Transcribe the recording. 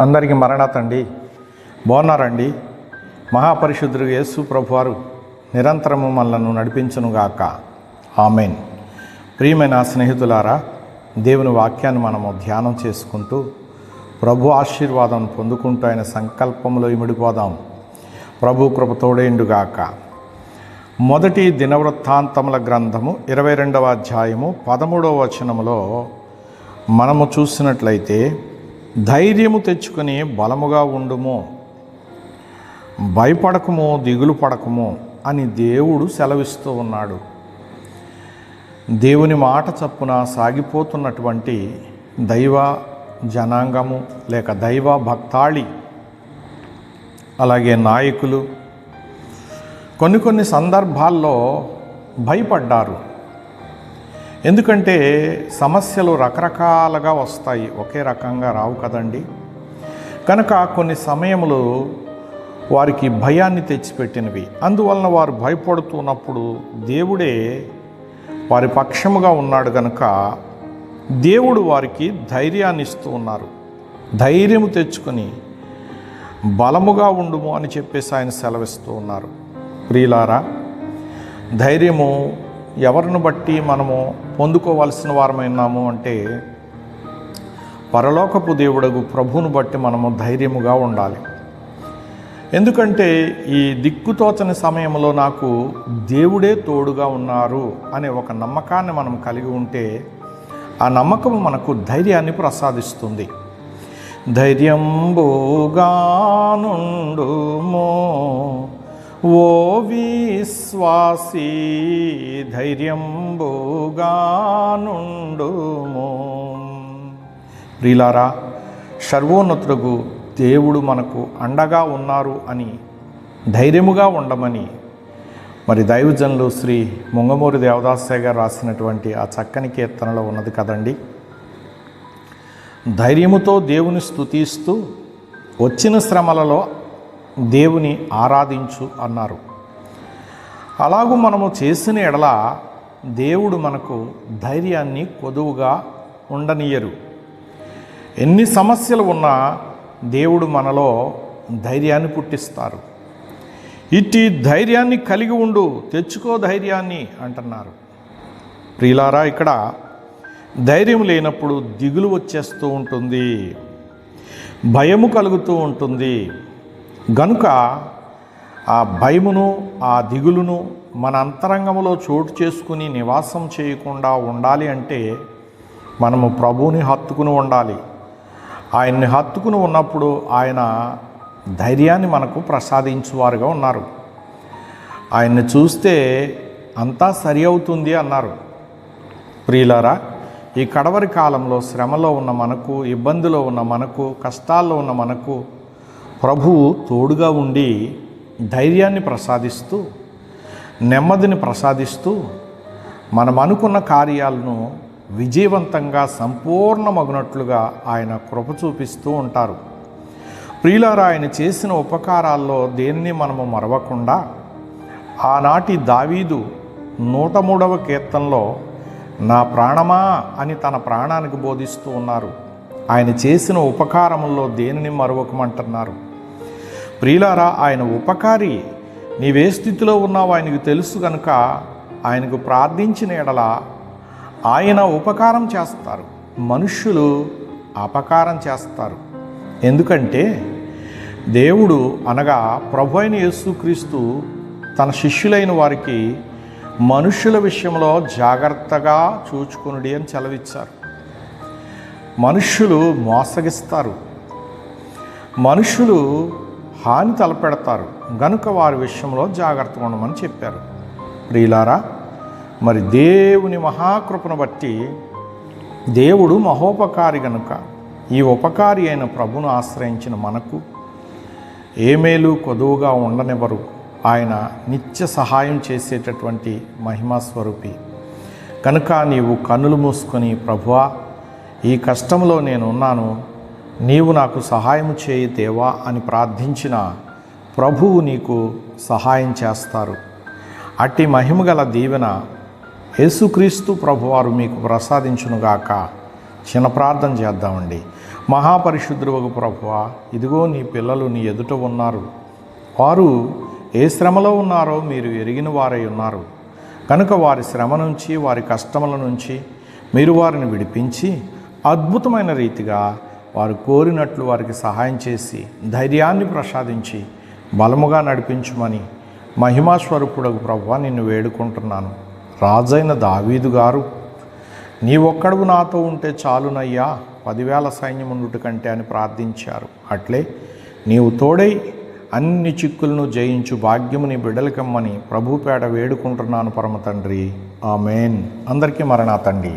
అందరికీ మరణాతండి. బాగున్నారండి? మహాపరిశుద్ధుడు యేసు ప్రభువారు నిరంతరము మనలను నడిపించునుగాక. ఆమెన్. ప్రియమైన స్నేహితులారా, దేవుని వాక్యాన్ని మనము ధ్యానం చేసుకుంటూ ప్రభు ఆశీర్వాదం పొందుకుంటూ ఆయన సంకల్పంలో ఇమిడిపోదాం. ప్రభు కృప తోడేండుగాక. మొదటి దినవృత్తాంతముల గ్రంథము 22వ అధ్యాయము 13వ వచనములో మనము చూసినట్లయితే, ధైర్యము తెచ్చుకొని బలముగా ఉండుము, భయపడకము, దిగులు పడకము అని దేవుడు సెలవిస్తూ ఉన్నాడు. దేవుని మాట చప్పున సాగిపోతున్నటువంటి దైవ జనాంగము లేక దైవ భక్తాళి, అలాగే నాయకులు కొన్ని సందర్భాల్లో భయపడ్డారు. ఎందుకంటే సమస్యలు రకరకాలుగా వస్తాయి, ఒకే రకంగా రావు కదండి. కనుక కొన్ని సమయములు వారికి భయాన్ని తెచ్చిపెట్టినవి. అందువలన వారు భయపడుతున్నప్పుడు దేవుడే వారి పక్షముగా ఉన్నాడు కనుక దేవుడు వారికి ధైర్యాన్ని ఇస్తూ ఉన్నారు. ధైర్యము తెచ్చుకొని బలముగా ఉండుము అని చెప్పేసి ఆయన సెలవిస్తూ ఉన్నారు. ప్రియులారా, ధైర్యము ఎవరిని బట్టి మనము పొందుకోవాల్సిన వారమైనాము అంటే, పరలోకపు దేవుడగు ప్రభువును బట్టి మనము ధైర్యముగా ఉండాలి. ఎందుకంటే ఈ దిక్కుతోచని సమయంలో నాకు దేవుడే తోడుగా ఉన్నారు అనే ఒక నమ్మకాన్ని మనం కలిగి ఉంటే, ఆ నమ్మకము మనకు ధైర్యాన్ని ప్రసాదిస్తుంది. ధైర్యంబుగా నుండుమో ఓ విశ్వాసీ, ధైర్యంబుగా నుండుము. ప్రియులారా, సర్వోన్నతుడు దేవుడు మనకు అండగా ఉన్నారు అని ధైర్యముగా ఉండమని మరి దైవజనులు శ్రీ ముంగమూరి దేవదాసయ్య గారు రాసినటువంటి ఆ చక్కని కీర్తనలో ఉన్నది కదండి. ధైర్యముతో దేవుని స్తుతిస్తూ వచ్చిన శ్రమలలో దేవుని ఆరాధించు అన్నారు. అలాగూ మనము చేసిన ఎడల దేవుడు మనకు ధైర్యాన్ని కొదువుగా ఉండనీయరు. ఎన్ని సమస్యలు ఉన్నా దేవుడు మనలో ధైర్యాన్ని పుట్టిస్తారు. ఇట్టి ధైర్యాన్ని కలిగి ఉండు, తెచ్చుకో ధైర్యాన్ని అంటున్నారు. ప్రియులారా, ఇక్కడ ధైర్యం లేనప్పుడు దిగులు వచ్చేస్తూ ఉంటుంది, భయము కలుగుతూ ఉంటుంది. గనుక ఆ భయమును, ఆ దిగులును మన అంతరంగంలో చోటు చేసుకుని నివాసం చేయకుండా ఉండాలి అంటే మనము ప్రభువుని హత్తుకుని ఉండాలి. ఆయన్ని హత్తుకుని ఉన్నప్పుడు ఆయన ధైర్యాన్ని మనకు ప్రసాదించువారుగా ఉన్నారు. ఆయన్ని చూస్తే అంతా సరి అవుతుంది అన్నారు. ప్రియులారా, ఈ కడవరి కాలంలో శ్రమలో ఉన్న మనకు, ఇబ్బందిలో ఉన్న మనకు, కష్టాల్లో ఉన్న మనకు ప్రభువు తోడుగా ఉండి ధైర్యాన్ని ప్రసాదిస్తూ, నెమ్మదిని ప్రసాదిస్తూ, మనం అనుకున్న కార్యాలను విజయవంతంగా సంపూర్ణమగునట్లుగా ఆయన కృప చూపిస్తూ ఉంటారు. ప్రియులారా, ఆయన చేసిన ఉపకారాల్లో దేనిని మనము మరవకుండా, ఆనాటి దావీదు 103వ కీర్తనలో నా ప్రాణమా అని తన ప్రాణానికి బోధిస్తూ ఉన్నారు. ఆయన చేసిన ఉపకారముల్లో దేనిని మరవకమంటున్నారు. ప్రియులారా, ఆయన ఉపకారి. నీవే స్థితిలో ఉన్నావు ఆయనకు తెలుసు కనుక ఆయనకు ప్రార్థించిన ఎడల ఆయన ఉపకారం చేస్తారు, మనుష్యులు అపకారం చేస్తారు. ఎందుకంటే దేవుడు అనగా ప్రభు అయిన యేసుక్రీస్తు తన శిష్యులైన వారికి మనుష్యుల విషయంలో జాగ్రత్తగా చూచుకొనుడి అని సెలవిచ్చారు. మనుష్యులు మోసగిస్తారు, మనుష్యులు హాని తలపెడతారు, గనుక వారి విషయంలో జాగ్రత్తగా ఉండమని చెప్పారు. ప్రియులారా, మరి దేవుని మహాకృపను బట్టి దేవుడు మహోపకారి గనుక ఈ ఉపకారి అయిన ప్రభును ఆశ్రయించిన మనకు ఏ మేలు కొదువుగా ఉండనివ్వరు. ఆయన నిత్య సహాయం చేసేటటువంటి మహిమా స్వరూపి కనుక నీవు కన్నులు మూసుకొని, ప్రభువా ఈ కష్టంలో నేను ఉన్నాను, నీవు నాకు సహాయం చేయి దేవా అని ప్రార్థించిన ప్రభువు నీకు సహాయం చేస్తారు. అట్టి మహిమగల దీవెన యేసుక్రీస్తు ప్రభువారు మీకు ప్రసాదించునుగాక. చిన్న ప్రార్థన చేద్దామండి. మహాపరిశుద్ధుడు ప్రభువా, ఇదిగో నీ పిల్లలు నీ ఎదుట ఉన్నారు. వారు ఏ శ్రమలో ఉన్నారో మీరు ఎరిగిన వారై ఉన్నారు. కనుక వారి శ్రమ నుంచి, వారి కష్టముల నుంచి మీరు వారిని విడిపించి అద్భుతమైన రీతిగా వారు కోరినట్లు వారికి సహాయం చేసి ధైర్యాన్ని ప్రసాదించి బలముగా నడిపించుమని మహిమాస్వరూపుడగు ప్రభువా నిన్ను వేడుకుంటున్నాను. రాజైన దావీదు గారు, నీ ఒక్కడుగు నాతో ఉంటే చాలునయ్యా, 10,000 సైన్యం ఉండుట కంటే అని ప్రార్థించారు. అట్లే నీవు తోడై అన్ని చిక్కులను జయించు భాగ్యము నీ బిడ్డలకమ్మని ప్రభుపేట వేడుకుంటున్నాను పరమ తండ్రి. ఆమెన్. అందరికీ మరణాతండి.